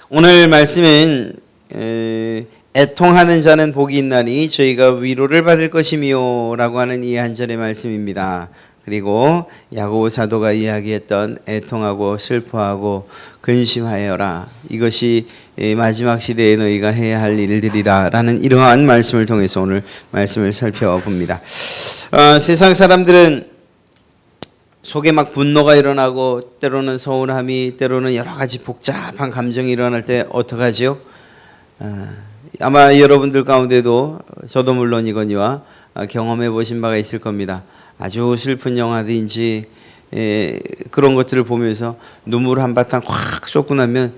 오늘 말씀은 애통하는 자는 복이 있나니 저희가 위로를 받을 것이미요 라고 하는 이 한 절의 말씀입니다. 그리고 야고보 사도가 이야기했던 애통하고 슬퍼하고 근심하여라, 이것이 마지막 시대에 너희가 해야 할 일들이라 라는 이러한 말씀을 통해서 오늘 말씀을 살펴봅니다. 세상 사람들은 속에 막 분노가 일어나고 때로는 서운함이, 때로는 여러 가지 복잡한 감정이 일어날 때 어떡하지요? 아마 여러분들 가운데도 저도 물론이거니와 경험해 보신 바가 있을 겁니다. 아주 슬픈 영화든지 그런 것들을 보면서 눈물 한바탕 확 쏟고 나면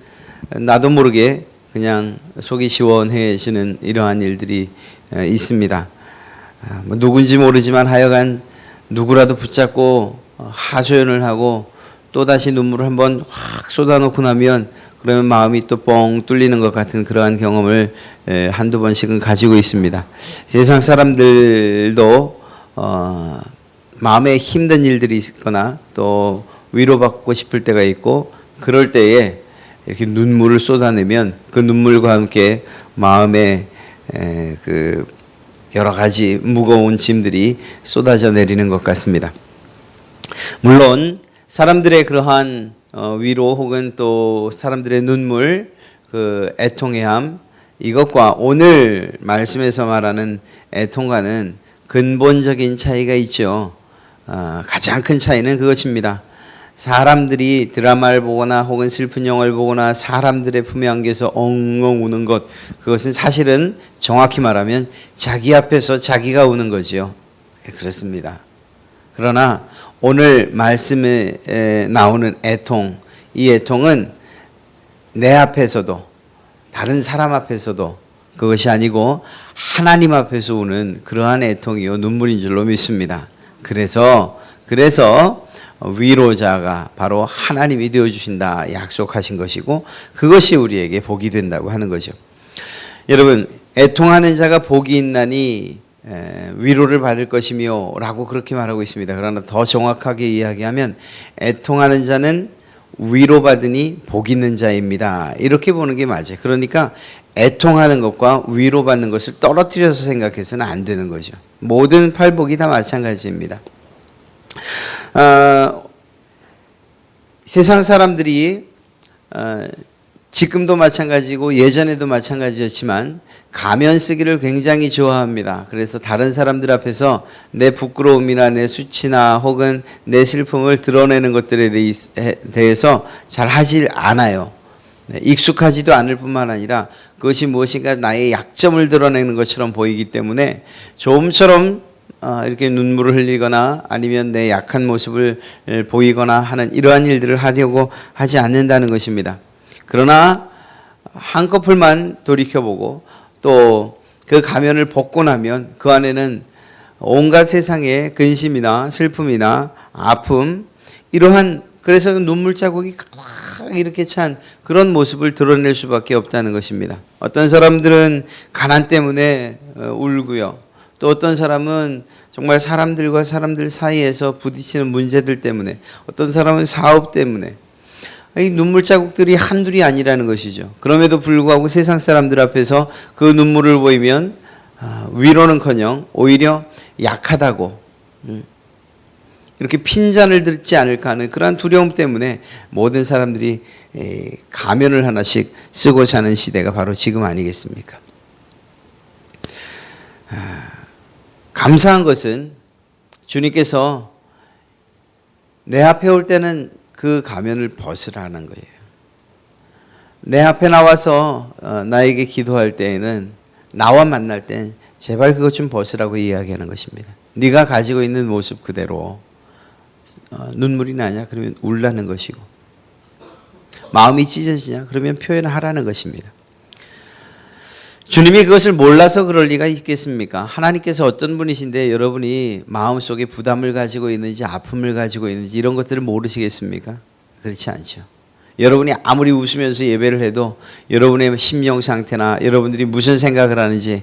나도 모르게 그냥 속이 시원해지는 이러한 일들이 있습니다. 뭐 누군지 모르지만 하여간 누구라도 붙잡고 하소연을 하고 또다시 눈물을 한번 확 쏟아놓고 나면 그러면 마음이 또 뻥 뚫리는 것 같은 그러한 경험을 한두 번씩은 가지고 있습니다. 세상 사람들도 마음에 힘든 일들이 있거나 또 위로받고 싶을 때가 있고, 그럴 때에 이렇게 눈물을 쏟아내면 그 눈물과 함께 마음에 그 여러 가지 무거운 짐들이 쏟아져 내리는 것 같습니다. 물론 사람들의 그러한 위로 혹은 또 사람들의 눈물, 그 애통해함, 이것과 오늘 말씀에서 말하는 애통과는 근본적인 차이가 있죠. 가장 큰 차이는 그것입니다. 사람들이 드라마를 보거나 혹은 슬픈 영화를 보거나 사람들의 품에 안겨서 엉엉 우는 것, 그것은 사실은 정확히 말하면 자기 앞에서 자기가 우는 거지요. 그렇습니다. 그러나 오늘 말씀에 나오는 애통, 이 애통은 내 앞에서도 다른 사람 앞에서도 그것이 아니고 하나님 앞에서 우는 그러한 애통이요 눈물인 줄로 믿습니다. 그래서 위로자가 바로 하나님이 되어주신다 약속하신 것이고, 그것이 우리에게 복이 된다고 하는 거죠. 여러분, 애통하는 자가 복이 있나니 위로를 받을 것이며 라고 그렇게 말하고 있습니다. 그러나 더 정확하게 이야기하면 애통하는 자는 위로받으니 복 있는 자입니다, 이렇게 보는 게 맞아요. 그러니까 애통하는 것과 위로받는 것을 떨어뜨려서 생각해서는 안 되는 거죠. 모든 팔복이 다 마찬가지입니다. 세상 사람들이 지금도 마찬가지고 예전에도 마찬가지였지만 가면 쓰기를 굉장히 좋아합니다. 그래서 다른 사람들 앞에서 내 부끄러움이나 내 수치나 혹은 내 슬픔을 드러내는 것들에 대해서 잘 하질 않아요. 익숙하지도 않을 뿐만 아니라 그것이 무엇인가 나의 약점을 드러내는 것처럼 보이기 때문에 좀처럼 이렇게 눈물을 흘리거나 아니면 내 약한 모습을 보이거나 하는 이러한 일들을 하려고 하지 않는다는 것입니다. 그러나 한꺼풀만 돌이켜보고 또 그 가면을 벗고 나면 그 안에는 온갖 세상의 근심이나 슬픔이나 아픔, 이러한, 그래서 눈물 자국이 꽉 이렇게 찬 그런 모습을 드러낼 수밖에 없다는 것입니다. 어떤 사람들은 가난 때문에 울고요. 또 어떤 사람은 정말 사람들과 사람들 사이에서 부딪히는 문제들 때문에, 어떤 사람은 사업 때문에, 이 눈물 자국들이 한둘이 아니라는 것이죠. 그럼에도 불구하고 세상 사람들 앞에서 그 눈물을 보이면 위로는커녕 오히려 약하다고, 이렇게 핀잔을 들지 않을까 하는 그러한 두려움 때문에 모든 사람들이 가면을 하나씩 쓰고 사는 시대가 바로 지금 아니겠습니까? 감사한 것은 주님께서 내 앞에 올 때는 그 가면을 벗으라는 거예요. 내 앞에 나와서 나에게 기도할 때에는, 나와 만날 땐 제발 그것 좀 벗으라고 이야기하는 것입니다. 네가 가지고 있는 모습 그대로 눈물이 나냐? 그러면 울라는 것이고, 마음이 찢어지냐? 그러면 표현하라는 것입니다. 주님이 그것을 몰라서 그럴 리가 있겠습니까? 하나님께서 어떤 분이신데 여러분이 마음속에 부담을 가지고 있는지 아픔을 가지고 있는지 이런 것들을 모르시겠습니까? 그렇지 않죠. 여러분이 아무리 웃으면서 예배를 해도 여러분의 심령 상태나 여러분들이 무슨 생각을 하는지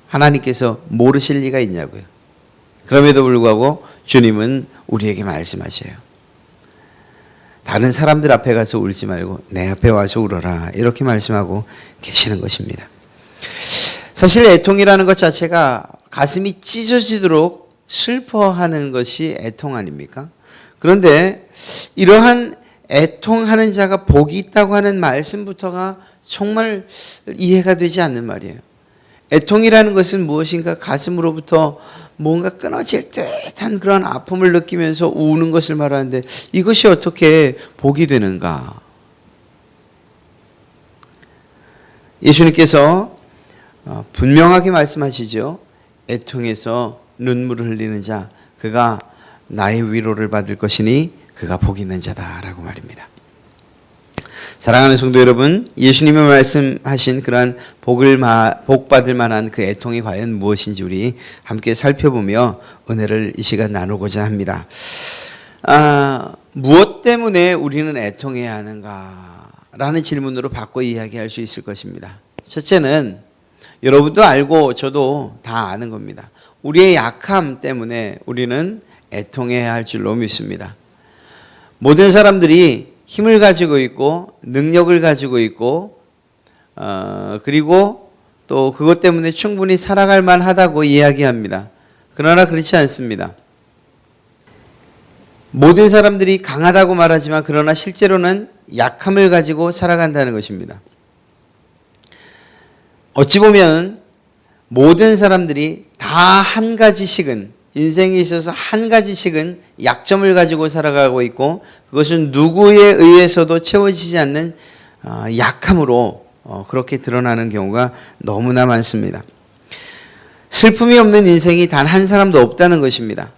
하나님께서 모르실 리가 있냐고요. 그럼에도 불구하고 주님은 우리에게 말씀하셔요. 다른 사람들 앞에 가서 울지 말고 내 앞에 와서 울어라. 이렇게 말씀하고 계시는 것입니다. 사실 애통이라는 것 자체가 가슴이 찢어지도록 슬퍼하는 것이 애통 아닙니까? 그런데 이러한 애통하는 자가 복이 있다고 하는 말씀부터가 정말 이해가 되지 않는 말이에요. 애통이라는 것은 무엇인가 가슴으로부터 뭔가 끊어질 듯한 그런 아픔을 느끼면서 우는 것을 말하는데 이것이 어떻게 복이 되는가? 예수님께서 분명하게 말씀하시죠. 애통에서 눈물을 흘리는 자 그가 나의 위로를 받을 것이니 그가 복 있는 자다라고 말입니다. 사랑하는 성도 여러분, 예수님이 말씀하신 그러한 복 받을 만한 그 애통이 과연 무엇인지 우리 함께 살펴보며 은혜를 이 시간 나누고자 합니다. 무엇 때문에 우리는 애통해야 하는가라는 질문으로 바꿔 이야기할 수 있을 것입니다. 첫째는 여러분도 알고 저도 다 아는 겁니다. 우리의 약함 때문에 우리는 애통해야 할 줄로 믿습니다. 모든 사람들이 힘을 가지고 있고 능력을 가지고 있고 그리고 또 그것 때문에 충분히 살아갈 만하다고 이야기합니다. 그러나 그렇지 않습니다. 모든 사람들이 강하다고 말하지만 그러나 실제로는 약함을 가지고 살아간다는 것입니다. 어찌 보면 모든 사람들이 다 한 가지씩은 인생에 있어서 한 가지씩은 약점을 가지고 살아가고 있고 그것은 누구에 의해서도 채워지지 않는 약함으로 그렇게 드러나는 경우가 너무나 많습니다. 슬픔이 없는 인생이 단 한 사람도 없다는 것입니다.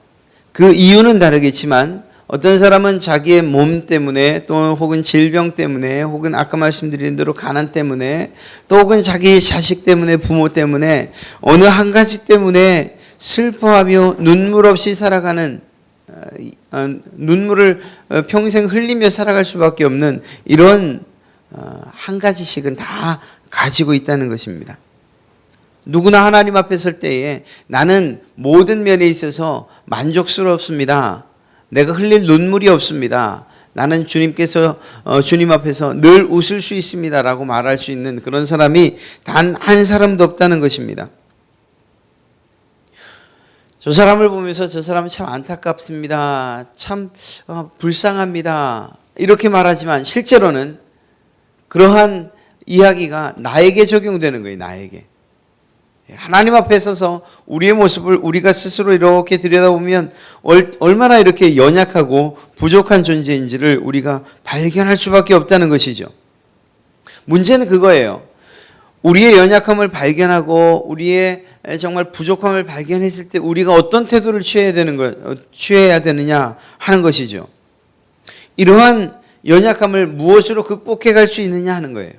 그 이유는 다르겠지만 어떤 사람은 자기의 몸 때문에 또 혹은 질병 때문에 혹은 아까 말씀드린 대로 가난 때문에 또 혹은 자기 자식 때문에 부모 때문에 어느 한 가지 때문에 슬퍼하며 눈물 없이 살아가는 눈물을 평생 흘리며 살아갈 수밖에 없는 이런 한 가지씩은 다 가지고 있다는 것입니다. 누구나 하나님 앞에 설 때에 나는 모든 면에 있어서 만족스럽습니다. 내가 흘릴 눈물이 없습니다. 나는 주님께서 주님 앞에서 늘 웃을 수 있습니다라고 말할 수 있는 그런 사람이 단 한 사람도 없다는 것입니다. 저 사람을 보면서 저 사람은 참 안타깝습니다. 참 불쌍합니다. 이렇게 말하지만 실제로는 그러한 이야기가 나에게 적용되는 거예요. 나에게. 하나님 앞에 서서 우리의 모습을 우리가 스스로 이렇게 들여다보면 얼마나 이렇게 연약하고 부족한 존재인지를 우리가 발견할 수밖에 없다는 것이죠. 문제는 그거예요. 우리의 연약함을 발견하고 우리의 정말 부족함을 발견했을 때 우리가 어떤 태도를 취해야 되느냐 하는 것이죠. 이러한 연약함을 무엇으로 극복해 갈 수 있느냐 하는 거예요.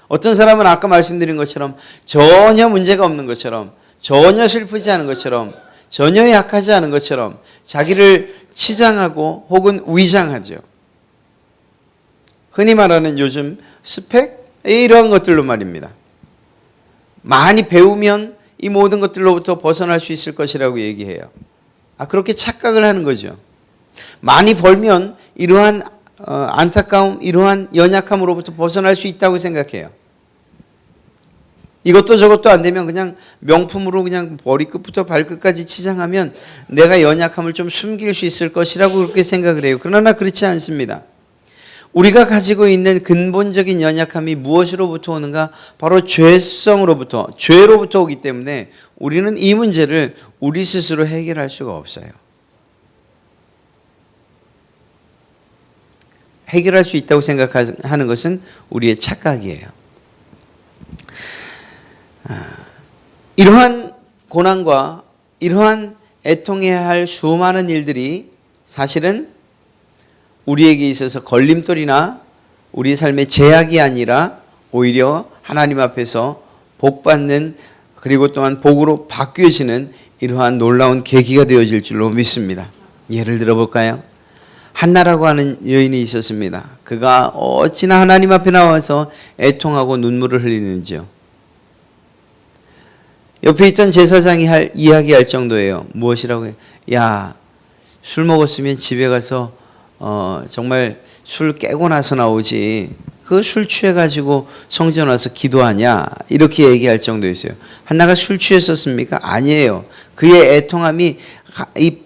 어떤 사람은 아까 말씀드린 것처럼 전혀 문제가 없는 것처럼 전혀 슬프지 않은 것처럼 전혀 약하지 않은 것처럼 자기를 치장하고 혹은 위장하죠. 흔히 말하는 요즘 스펙 이러한 것들로 말입니다. 많이 배우면 이 모든 것들로부터 벗어날 수 있을 것이라고 얘기해요. 그렇게 착각을 하는 거죠. 많이 벌면 이러한 안타까움, 이러한 연약함으로부터 벗어날 수 있다고 생각해요. 이것도 저것도 안 되면 그냥 명품으로 그냥 머리끝부터 발끝까지 치장하면 내가 연약함을 좀 숨길 수 있을 것이라고 그렇게 생각을 해요. 그러나 그렇지 않습니다. 우리가 가지고 있는 근본적인 연약함이 무엇으로부터 오는가? 바로 죄로부터 오기 때문에 우리는 이 문제를 우리 스스로 해결할 수가 없어요. 해결할 수 있다고 생각하는 것은 우리의 착각이에요. 이러한 고난과 이러한 애통해야 할 수많은 일들이 사실은 우리에게 있어서 걸림돌이나 우리 삶의 제약이 아니라 오히려 하나님 앞에서 복받는 그리고 또한 복으로 바뀌어지는 이러한 놀라운 계기가 되어질 줄로 믿습니다. 예를 들어볼까요? 한나라고 하는 여인이 있었습니다. 그가 어찌나 하나님 앞에 나와서 애통하고 눈물을 흘리는지요. 옆에 있던 제사장이 이야기할 정도예요. 무엇이라고 해요? 야, 술 먹었으면 집에 가서 정말 술 깨고 나서 나오지 그 술 취해가지고 성전 와서 기도하냐 이렇게 얘기할 정도였어요. 한나가 술 취했었습니까? 아니에요. 그의 애통함이 이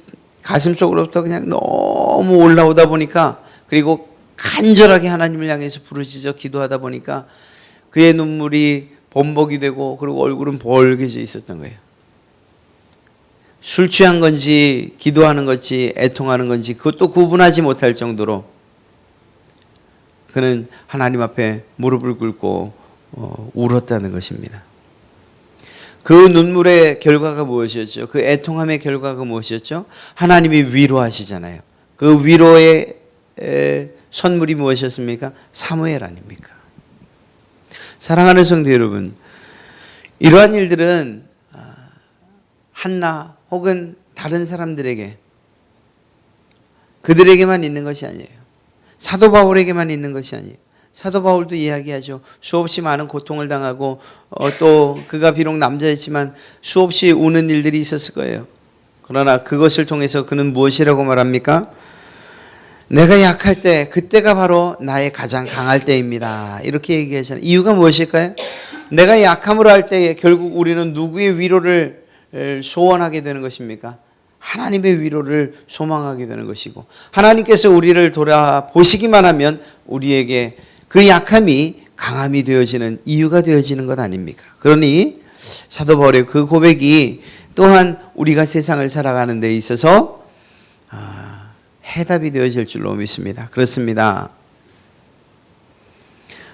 가슴 속으로부터 그냥 너무 올라오다 보니까, 그리고 간절하게 하나님을 향해서 부르짖어 기도하다 보니까 그의 눈물이 범벅이 되고, 그리고 얼굴은 벌게져 있었던 거예요. 술 취한 건지 기도하는 건지 애통하는 건지 그것도 구분하지 못할 정도로 그는 하나님 앞에 무릎을 꿇고 울었다는 것입니다. 그 눈물의 결과가 무엇이었죠? 그 애통함의 결과가 무엇이었죠? 하나님이 위로하시잖아요. 그 위로의 선물이 무엇이었습니까? 사무엘 아닙니까? 사랑하는 성도 여러분, 이러한 일들은 한나 혹은 다른 사람들에게, 그들에게만 있는 것이 아니에요. 사도 바울에게만 있는 것이 아니에요. 사도 바울도 이야기하죠. 수없이 많은 고통을 당하고 또 그가 비록 남자였지만 수없이 우는 일들이 있었을 거예요. 그러나 그것을 통해서 그는 무엇이라고 말합니까? 내가 약할 때 그때가 바로 나의 가장 강할 때입니다. 이렇게 얘기하잖아요. 이유가 무엇일까요? 내가 약함으로 할 때에 결국 우리는 누구의 위로를 소원하게 되는 것입니까? 하나님의 위로를 소망하게 되는 것이고, 하나님께서 우리를 돌아보시기만 하면 우리에게 그 약함이 강함이 되어지는 이유가 되어지는 것 아닙니까? 그러니 사도 바울의 그 고백이 또한 우리가 세상을 살아가는 데 있어서 해답이 되어질 줄로 믿습니다. 그렇습니다.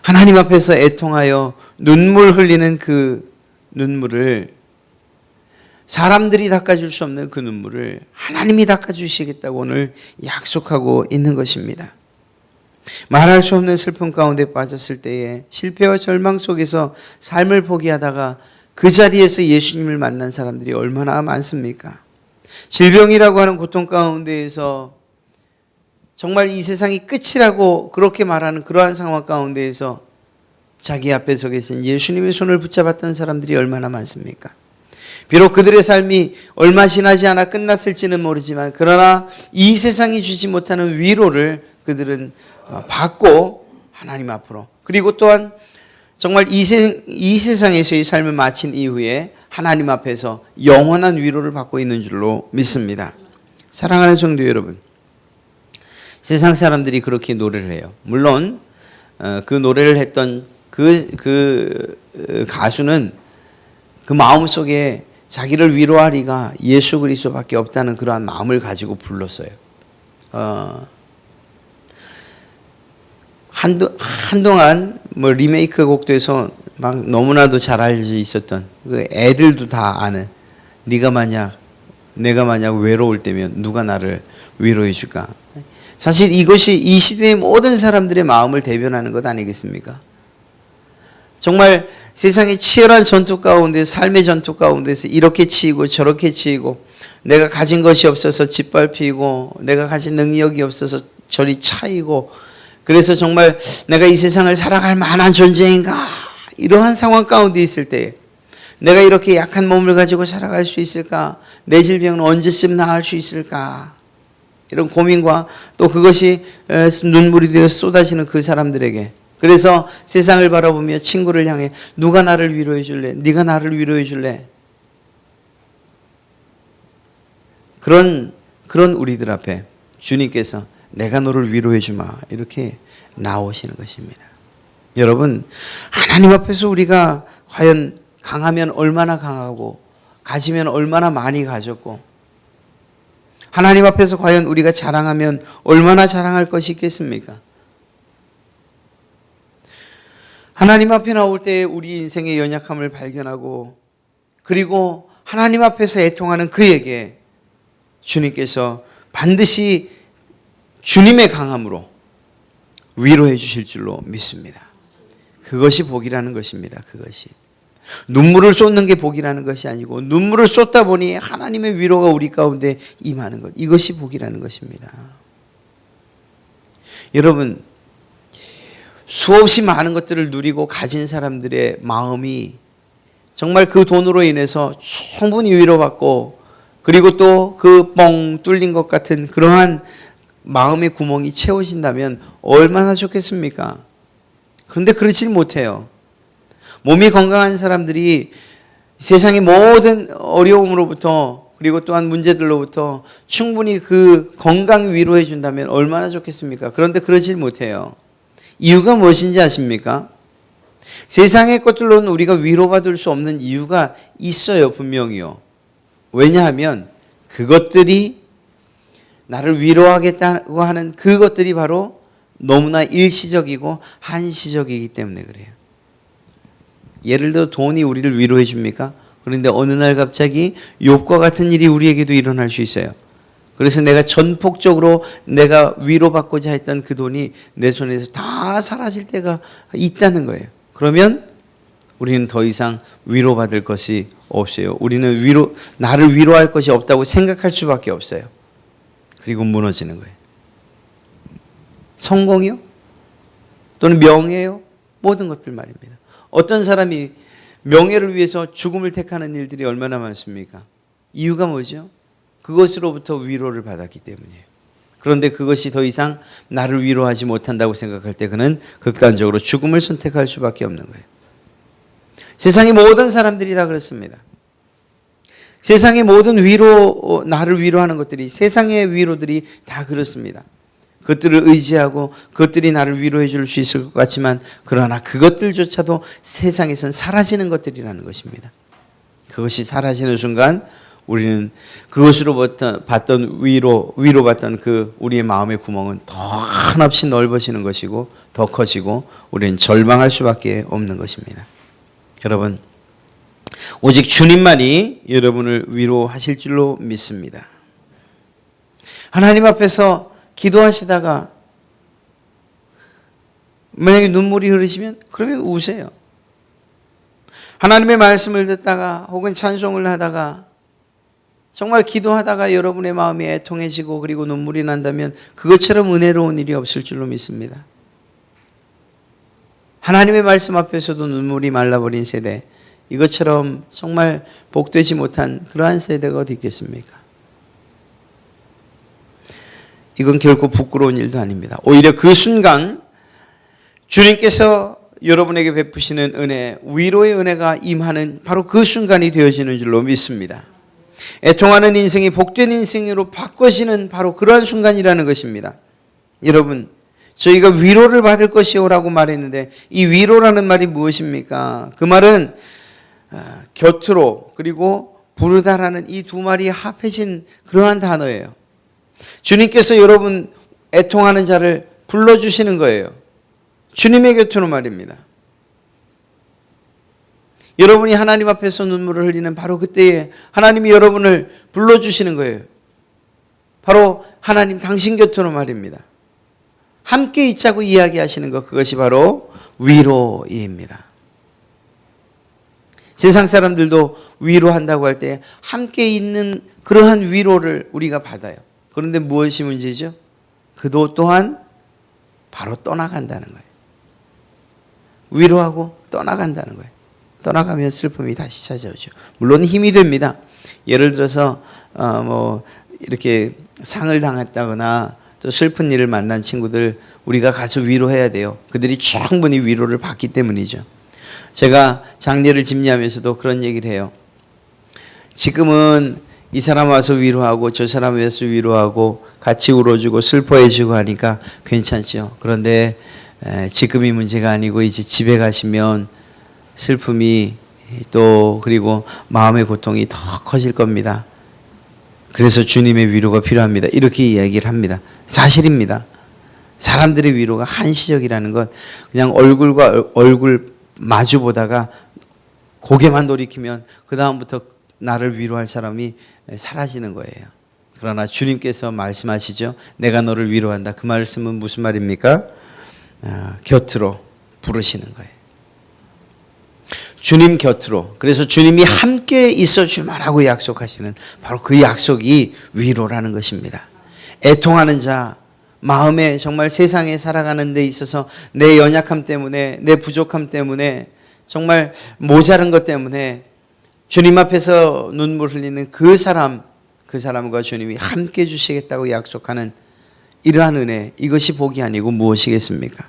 하나님 앞에서 애통하여 눈물 흘리는 그 눈물을, 사람들이 닦아줄 수 없는 그 눈물을 하나님이 닦아주시겠다고 오늘 약속하고 있는 것입니다. 말할 수 없는 슬픔 가운데 빠졌을 때에 실패와 절망 속에서 삶을 포기하다가 그 자리에서 예수님을 만난 사람들이 얼마나 많습니까? 질병이라고 하는 고통 가운데에서 정말 이 세상이 끝이라고 그렇게 말하는 그러한 상황 가운데에서 자기 앞에 서 계신 예수님의 손을 붙잡았던 사람들이 얼마나 많습니까? 비록 그들의 삶이 얼마 지나지 않아 끝났을지는 모르지만, 그러나 이 세상이 주지 못하는 위로를 그들은 받고 하나님 앞으로, 그리고 또한 정말 이 세상에서의 삶을 마친 이후에 하나님 앞에서 영원한 위로를 받고 있는 줄로 믿습니다. 사랑하는 성도 여러분, 세상 사람들이 그렇게 노래를 해요. 물론 그 노래를 했던 그 가수는 그 마음속에 자기를 위로하리가 예수 그리스도밖에 없다는 그러한 마음을 가지고 불렀어요. 한동안 뭐 리메이크 곡도 해서 막 너무나도 잘 알려져 있었던, 그 애들도 다 아는, 내가 만약 외로울 때면 누가 나를 위로해 줄까? 사실 이것이 이 시대의 모든 사람들의 마음을 대변하는 것 아니겠습니까? 정말 세상의 치열한 전투 가운데, 삶의 전투 가운데서 이렇게 치이고 저렇게 치이고, 내가 가진 것이 없어서 짓밟히고, 내가 가진 능력이 없어서 저리 차이고, 그래서 정말 내가 이 세상을 살아갈 만한 존재인가, 이러한 상황 가운데 있을 때 내가 이렇게 약한 몸을 가지고 살아갈 수 있을까, 내 질병은 언제쯤 나을 수 있을까, 이런 고민과 또 그것이 눈물이 되어 쏟아지는 그 사람들에게, 그래서 세상을 바라보며 친구를 향해 누가 나를 위로해 줄래? 네가 나를 위로해 줄래? 그런 우리들 앞에 주님께서 내가 너를 위로해 주마, 이렇게 나오시는 것입니다. 여러분, 하나님 앞에서 우리가 과연 강하면 얼마나 강하고 가지면 얼마나 많이 가졌고, 하나님 앞에서 과연 우리가 자랑하면 얼마나 자랑할 것이 있겠습니까? 하나님 앞에 나올 때 우리 인생의 연약함을 발견하고, 그리고 하나님 앞에서 애통하는 그에게 주님께서 반드시 주님의 강함으로 위로해 주실 줄로 믿습니다. 그것이 복이라는 것입니다. 그것이 눈물을 쏟는 게 복이라는 것이 아니고, 눈물을 쏟다 보니 하나님의 위로가 우리 가운데 임하는 것, 이것이 복이라는 것입니다. 여러분, 수없이 많은 것들을 누리고 가진 사람들의 마음이 정말 그 돈으로 인해서 충분히 위로받고, 그리고 또 그 뻥 뚫린 것 같은 그러한 마음의 구멍이 채워진다면 얼마나 좋겠습니까? 그런데 그렇지 못해요. 몸이 건강한 사람들이 세상의 모든 어려움으로부터 그리고 또한 문제들로부터 충분히 그 건강 위로해 준다면 얼마나 좋겠습니까? 그런데 그러질 못해요. 이유가 무엇인지 아십니까? 세상의 것들로는 우리가 위로받을 수 없는 이유가 있어요, 분명히요. 왜냐하면 그것들이 나를 위로하겠다고 하는 그것들이 바로 너무나 일시적이고 한시적이기 때문에 그래요. 예를 들어 돈이 우리를 위로해 줍니까? 그런데 어느 날 갑자기 욥과 같은 일이 우리에게도 일어날 수 있어요. 그래서 내가 전폭적으로 내가 위로받고자 했던 그 돈이 내 손에서 다 사라질 때가 있다는 거예요. 그러면 우리는 더 이상 위로받을 것이 없어요. 우리는 나를 위로할 것이 없다고 생각할 수밖에 없어요. 그리고 무너지는 거예요. 성공이요? 또는 명예요? 모든 것들 말입니다. 어떤 사람이 명예를 위해서 죽음을 택하는 일들이 얼마나 많습니까? 이유가 뭐죠? 그것으로부터 위로를 받았기 때문이에요. 그런데 그것이 더 이상 나를 위로하지 못한다고 생각할 때 그는 극단적으로 죽음을 선택할 수밖에 없는 거예요. 세상의 모든 사람들이 다 그렇습니다. 세상의 모든 나를 위로하는 것들이, 세상의 위로들이 다 그렇습니다. 그것들을 의지하고 그것들이 나를 위로해 줄 수 있을 것 같지만 그러나 그것들조차도 세상에선 사라지는 것들이라는 것입니다. 그것이 사라지는 순간 우리는 그것으로부터 받던 위로받던 그 우리의 마음의 구멍은 더 한없이 넓어지는 것이고 더 커지고 우리는 절망할 수밖에 없는 것입니다. 여러분, 오직 주님만이 여러분을 위로하실 줄로 믿습니다. 하나님 앞에서 기도하시다가 만약에 눈물이 흐르시면 그러면 우세요. 하나님의 말씀을 듣다가 혹은 찬송을 하다가 정말 기도하다가 여러분의 마음이 애통해지고 그리고 눈물이 난다면 그것처럼 은혜로운 일이 없을 줄로 믿습니다. 하나님의 말씀 앞에서도 눈물이 말라버린 세대, 이것처럼 정말 복되지 못한 그러한 세대가 어디 있겠습니까? 이건 결코 부끄러운 일도 아닙니다. 오히려 그 순간 주님께서 여러분에게 베푸시는 은혜, 위로의 은혜가 임하는 바로 그 순간이 되어지는 줄로 믿습니다. 애통하는 인생이 복된 인생으로 바꿔지는 바로 그러한 순간이라는 것입니다. 여러분, 저희가 위로를 받을 것이오라고 말했는데 이 위로라는 말이 무엇입니까? 그 말은 곁으로 그리고 부르다라는 이 두 말이 합해진 그러한 단어예요. 주님께서 여러분 애통하는 자를 불러주시는 거예요. 주님의 곁으로 말입니다. 여러분이 하나님 앞에서 눈물을 흘리는 바로 그때에 하나님이 여러분을 불러주시는 거예요. 바로 하나님 당신 곁으로 말입니다. 함께 있자고 이야기하시는 것, 그것이 바로 위로입니다. 세상 사람들도 위로한다고 할 때 함께 있는 그러한 위로를 우리가 받아요. 그런데 무엇이 문제죠? 그도 또한 바로 떠나간다는 거예요. 위로하고 떠나간다는 거예요. 떠나가면 슬픔이 다시 찾아오죠. 물론 힘이 됩니다. 예를 들어서 이렇게 상을 당했다거나 또 슬픈 일을 만난 친구들 우리가 가서 위로해야 돼요. 그들이 충분히 위로를 받기 때문이죠. 제가 장례를 집례하면서도 그런 얘기를 해요. 지금은 이 사람 와서 위로하고 저 사람 와서 위로하고 같이 울어주고 슬퍼해주고 하니까 괜찮죠. 그런데 지금이 문제가 아니고 이제 집에 가시면 슬픔이 또 그리고 마음의 고통이 더 커질 겁니다. 그래서 주님의 위로가 필요합니다. 이렇게 이야기를 합니다. 사실입니다. 사람들의 위로가 한시적이라는 것, 그냥 얼굴과 얼굴 마주 보다가 고개만 돌이키면 그 다음부터 나를 위로할 사람이 사라지는 거예요. 그러나 주님께서 말씀하시죠. 내가 너를 위로한다. 그 말씀은 무슨 말입니까? 곁으로 부르시는 거예요. 주님 곁으로. 그래서 주님이 함께 있어 주마라고 약속하시는 바로 그 약속이 위로라는 것입니다. 애통하는 자, 마음에 정말 세상에 살아가는 데 있어서 내 연약함 때문에, 내 부족함 때문에, 정말 모자란 것 때문에 주님 앞에서 눈물 흘리는 그 사람과 주님이 함께 해주시겠다고 약속하는 이러한 은혜, 이것이 복이 아니고 무엇이겠습니까?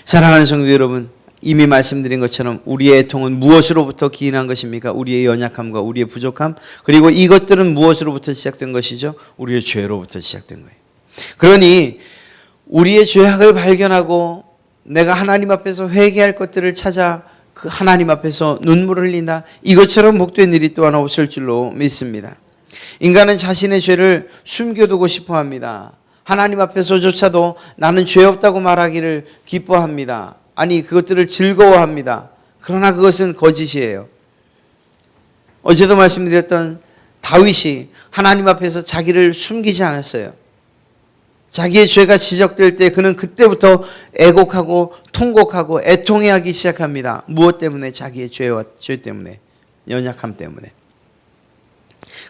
사랑하는 성도 여러분, 이미 말씀드린 것처럼 우리의 애통은 무엇으로부터 기인한 것입니까? 우리의 연약함과 우리의 부족함, 그리고 이것들은 무엇으로부터 시작된 것이죠? 우리의 죄로부터 시작된 거예요. 그러니 우리의 죄악을 발견하고 내가 하나님 앞에서 회개할 것들을 찾아 그 하나님 앞에서 눈물을 흘린다. 이것처럼 복된 일이 또 하나 없을 줄로 믿습니다. 인간은 자신의 죄를 숨겨두고 싶어 합니다. 하나님 앞에서조차도 나는 죄 없다고 말하기를 기뻐합니다. 아니, 그것들을 즐거워합니다. 그러나 그것은 거짓이에요. 어제도 말씀드렸던 다윗이 하나님 앞에서 자기를 숨기지 않았어요. 자기의 죄가 지적될 때 그는 그때부터 애곡하고 통곡하고 애통해하기 시작합니다. 무엇 때문에? 자기의 죄 때문에, 연약함 때문에.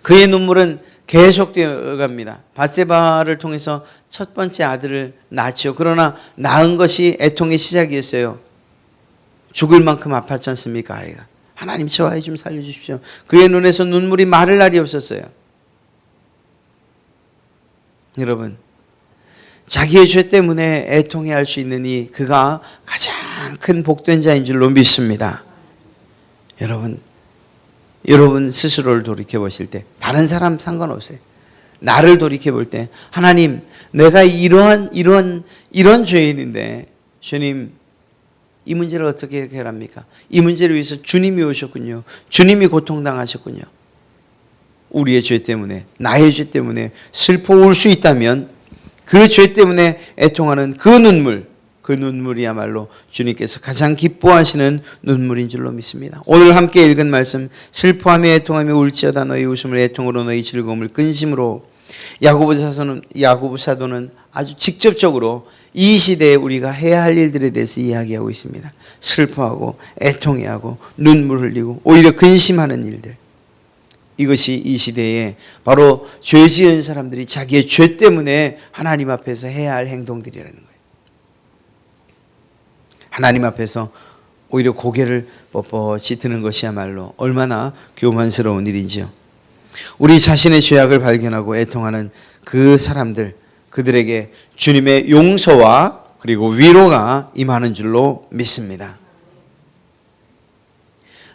그의 눈물은 계속되어 갑니다. 밧세바를 통해서 첫 번째 아들을 낳았죠. 그러나 낳은 것이 애통의 시작이었어요. 죽을 만큼 아팠지 않습니까? 아이가. 하나님 저 아이 좀 살려주십시오. 그의 눈에서 눈물이 마를 날이 없었어요. 여러분, 자기의 죄 때문에 애통해 할 수 있는 이 그가 가장 큰 복된 자인 줄로 믿습니다. 여러분 스스로를 돌이켜 보실 때 다른 사람 상관없어요. 나를 돌이켜 볼 때 하나님, 내가 이런 죄인인데 주님, 이 문제를 어떻게 해결합니까? 이 문제를 위해서 주님이 오셨군요. 주님이 고통당하셨군요. 우리의 죄 때문에, 나의 죄 때문에 슬퍼 울 수 있다면 그 죄 때문에 애통하는 그 눈물이야말로 주님께서 가장 기뻐하시는 눈물인 줄로 믿습니다. 오늘 함께 읽은 말씀, 슬퍼하며 애통하며 울지어다 너희 웃음을 애통으로 너희 즐거움을 근심으로. 야고보 사도는 아주 직접적으로 이 시대에 우리가 해야 할 일들에 대해서 이야기하고 있습니다. 슬퍼하고 애통해하고 눈물 흘리고 오히려 근심하는 일들. 이것이 이 시대에 바로 죄 지은 사람들이 자기의 죄 때문에 하나님 앞에서 해야 할 행동들이라는 거예요. 하나님 앞에서 오히려 고개를 뻣뻣이 드는 것이야말로 얼마나 교만스러운 일인지요. 우리 자신의 죄악을 발견하고 애통하는 그 사람들, 그들에게 주님의 용서와 그리고 위로가 임하는 줄로 믿습니다.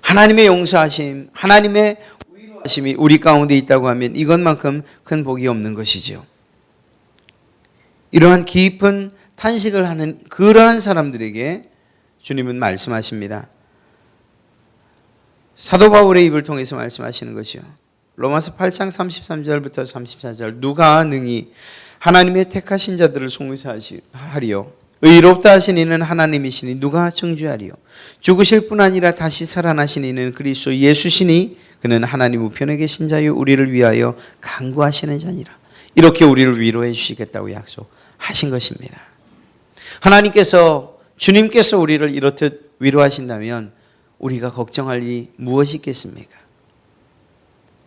하나님의 용서하심, 하나님의 위로하심이 우리 가운데 있다고 하면 이것만큼 큰 복이 없는 것이죠. 이러한 깊은 탄식을 하는 그러한 사람들에게 주님은 말씀하십니다. 사도 바울의 입을 통해서 말씀하시는 것이요. 로마서 8장 33절부터 34절, 누가 능히 하나님의 택하신 자들을 송사하리요? 의롭다 하신 이는 하나님이시니 누가 정죄하리요? 죽으실 뿐 아니라 다시 살아나신 이는 그리스도 예수시니 그는 하나님 우편에 계신 자요 우리를 위하여 간구하시는 자니라. 이렇게 우리를 위로해 주시겠다고 약속하신 것입니다. 하나님께서, 주님께서 우리를 이렇듯 위로하신다면 우리가 걱정할 일이 무엇이 있겠습니까?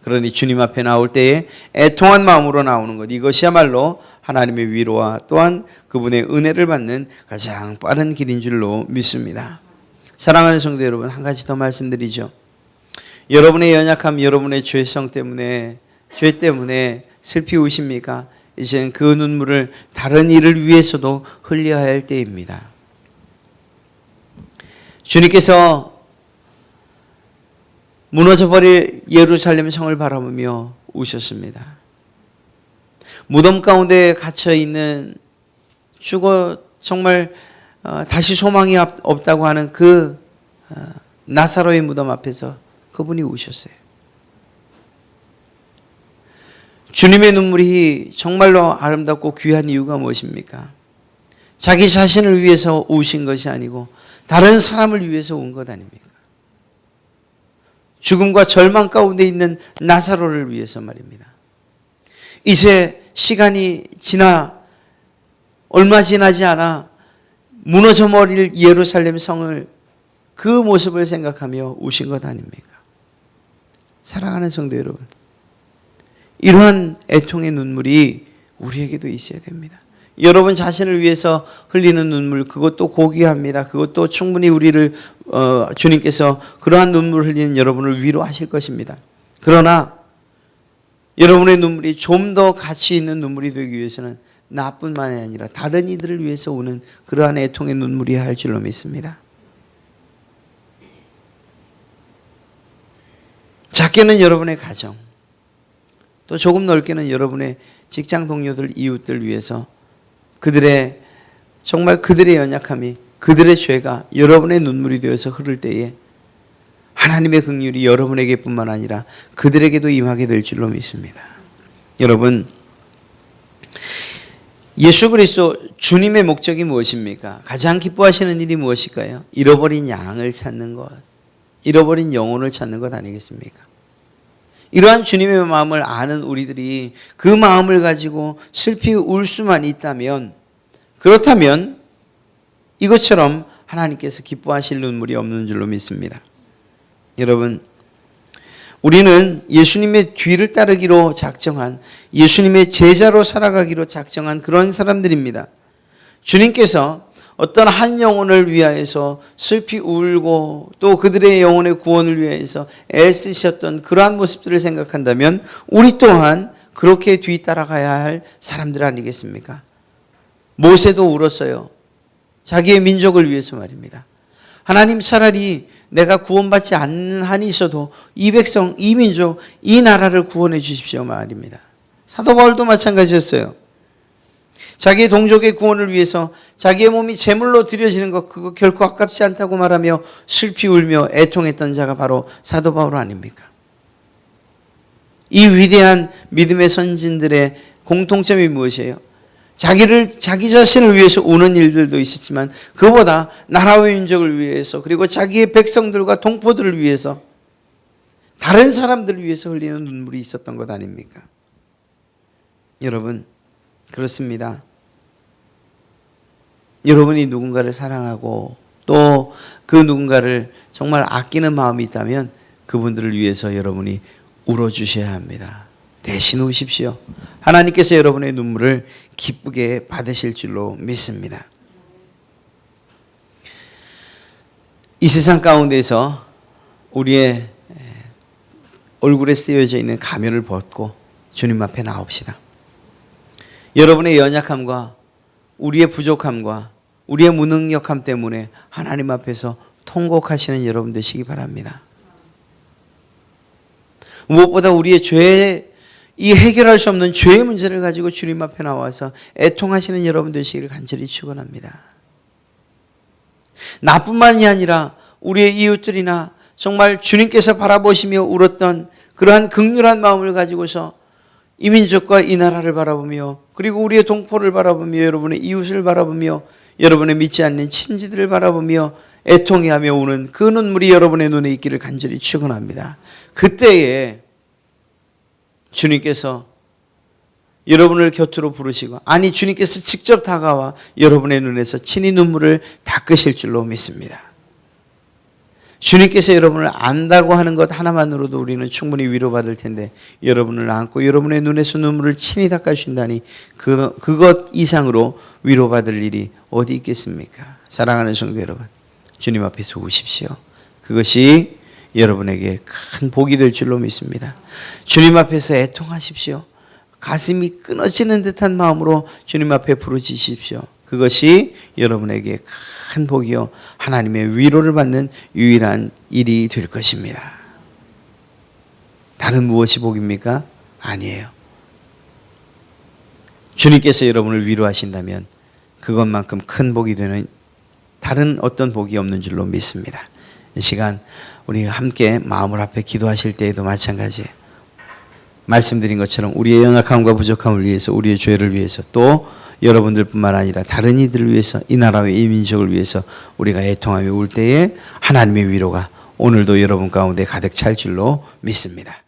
그러니 주님 앞에 나올 때에 애통한 마음으로 나오는 것, 이것이야말로 하나님의 위로와 또한 그분의 은혜를 받는 가장 빠른 길인 줄로 믿습니다. 사랑하는 성도 여러분, 한 가지 더 말씀드리죠. 여러분의 연약함, 여러분의 죄성 때문에, 죄 때문에 슬피 우십니까? 이제는 그 눈물을 다른 일을 위해서도 흘려야 할 때입니다. 주님께서 무너져버릴 예루살렘 성을 바라보며 우셨습니다. 무덤 가운데 갇혀있는, 죽어 정말 다시 소망이 없다고 하는 그 나사로의 무덤 앞에서 그분이 우셨어요. 주님의 눈물이 정말로 아름답고 귀한 이유가 무엇입니까? 자기 자신을 위해서 우신 것이 아니고 다른 사람을 위해서 운 것 아닙니까? 죽음과 절망 가운데 있는 나사로를 위해서 말입니다. 이제 시간이 얼마 지나지 않아 무너져 버릴 예루살렘 성을, 그 모습을 생각하며 우신 것 아닙니까? 사랑하는 성도 여러분, 이러한 애통의 눈물이 우리에게도 있어야 됩니다. 여러분 자신을 위해서 흘리는 눈물, 그것도 고귀합니다. 그것도 충분히 우리를 주님께서 그러한 눈물을 흘리는 여러분을 위로하실 것입니다. 그러나 여러분의 눈물이 좀 더 가치 있는 눈물이 되기 위해서는 나뿐만이 아니라 다른 이들을 위해서 우는 그러한 애통의 눈물이어야 할 줄로 믿습니다. 작게는 여러분의 가정, 또 조금 넓게는 여러분의 직장 동료들, 이웃들 위해서 정말 그들의 연약함이, 그들의 죄가 여러분의 눈물이 되어서 흐를 때에 하나님의 긍휼이 여러분에게뿐만 아니라 그들에게도 임하게 될 줄로 믿습니다. 여러분, 예수 그리스도 주님의 목적이 무엇입니까? 가장 기뻐하시는 일이 무엇일까요? 잃어버린 양을 찾는 것, 잃어버린 영혼을 찾는 것 아니겠습니까? 이러한 주님의 마음을 아는 우리들이 그 마음을 가지고 슬피 울 수만 있다면, 그렇다면 이것처럼 하나님께서 기뻐하실 눈물이 없는 줄로 믿습니다. 여러분, 우리는 예수님의 뒤를 따르기로 작정한, 예수님의 제자로 살아가기로 작정한 그런 사람들입니다. 주님께서 어떤 한 영혼을 위하여서 슬피 울고 또 그들의 영혼의 구원을 위하여서 애쓰셨던 그러한 모습들을 생각한다면 우리 또한 그렇게 뒤따라가야 할 사람들 아니겠습니까? 모세도 울었어요. 자기의 민족을 위해서 말입니다. 하나님, 차라리 내가 구원받지 않는 한이 있어도 이 백성, 이 민족, 이 나라를 구원해 주십시오 말입니다. 사도 바울도 마찬가지였어요. 자기의 동족의 구원을 위해서 자기의 몸이 제물로 드려지는 것, 그거 결코 아깝지 않다고 말하며 슬피 울며 애통했던 자가 바로 사도 바울 아닙니까? 이 위대한 믿음의 선진들의 공통점이 무엇이에요? 자기 자신을 위해서 우는 일들도 있었지만 그보다 나라와 민족을 위해서, 그리고 자기의 백성들과 동포들을 위해서, 다른 사람들을 위해서 흘리는 눈물이 있었던 것 아닙니까? 여러분, 그렇습니다. 여러분이 누군가를 사랑하고 또 그 누군가를 정말 아끼는 마음이 있다면 그분들을 위해서 여러분이 울어주셔야 합니다. 대신 우십시오. 하나님께서 여러분의 눈물을 기쁘게 받으실 줄로 믿습니다. 이 세상 가운데서 우리의 얼굴에 쓰여져 있는 가면을 벗고 주님 앞에 나옵시다. 여러분의 연약함과 우리의 부족함과 우리의 무능력함 때문에 하나님 앞에서 통곡하시는 여러분 되시기 바랍니다. 무엇보다 우리의 이 해결할 수 없는 죄의 문제를 가지고 주님 앞에 나와서 애통하시는 여러분 되시기를 간절히 축원합니다. 나뿐만이 아니라 우리의 이웃들이나 정말 주님께서 바라보시며 울었던 그러한 긍휼한 마음을 가지고서 이 민족과 이 나라를 바라보며, 그리고 우리의 동포를 바라보며, 여러분의 이웃을 바라보며, 여러분의 믿지 않는 친지들을 바라보며 애통해하며 우는 그 눈물이 여러분의 눈에 있기를 간절히 축원합니다. 그때에 주님께서 여러분을 곁으로 부르시고, 아니 주님께서 직접 다가와 여러분의 눈에서 친히 눈물을 닦으실 줄로 믿습니다. 주님께서 여러분을 안다고 하는 것 하나만으로도 우리는 충분히 위로받을 텐데, 여러분을 안고 여러분의 눈에서 눈물을 친히 닦아주신다니 그것 이상으로 위로받을 일이 어디 있겠습니까? 사랑하는 성도 여러분, 주님 앞에서 우십시오. 그것이 여러분에게 큰 복이 될 줄로 믿습니다. 주님 앞에서 애통하십시오. 가슴이 끊어지는 듯한 마음으로 주님 앞에 부르짖으십시오. 그것이 여러분에게 큰 복이요 하나님의 위로를 받는 유일한 일이 될 것입니다. 다른 무엇이 복입니까? 아니에요. 주님께서 여러분을 위로하신다면 그것만큼 큰 복이 되는 다른 어떤 복이 없는 줄로 믿습니다. 이 시간 우리 함께 마음을 앞에 기도하실 때에도 마찬가지예요. 말씀드린 것처럼 우리의 연약함과 부족함을 위해서, 우리의 죄를 위해서, 또 여러분들뿐만 아니라 다른 이들을 위해서, 이 나라와 이 민족을 위해서 우리가 애통하며 울 때에 하나님의 위로가 오늘도 여러분 가운데 가득 찰 줄로 믿습니다.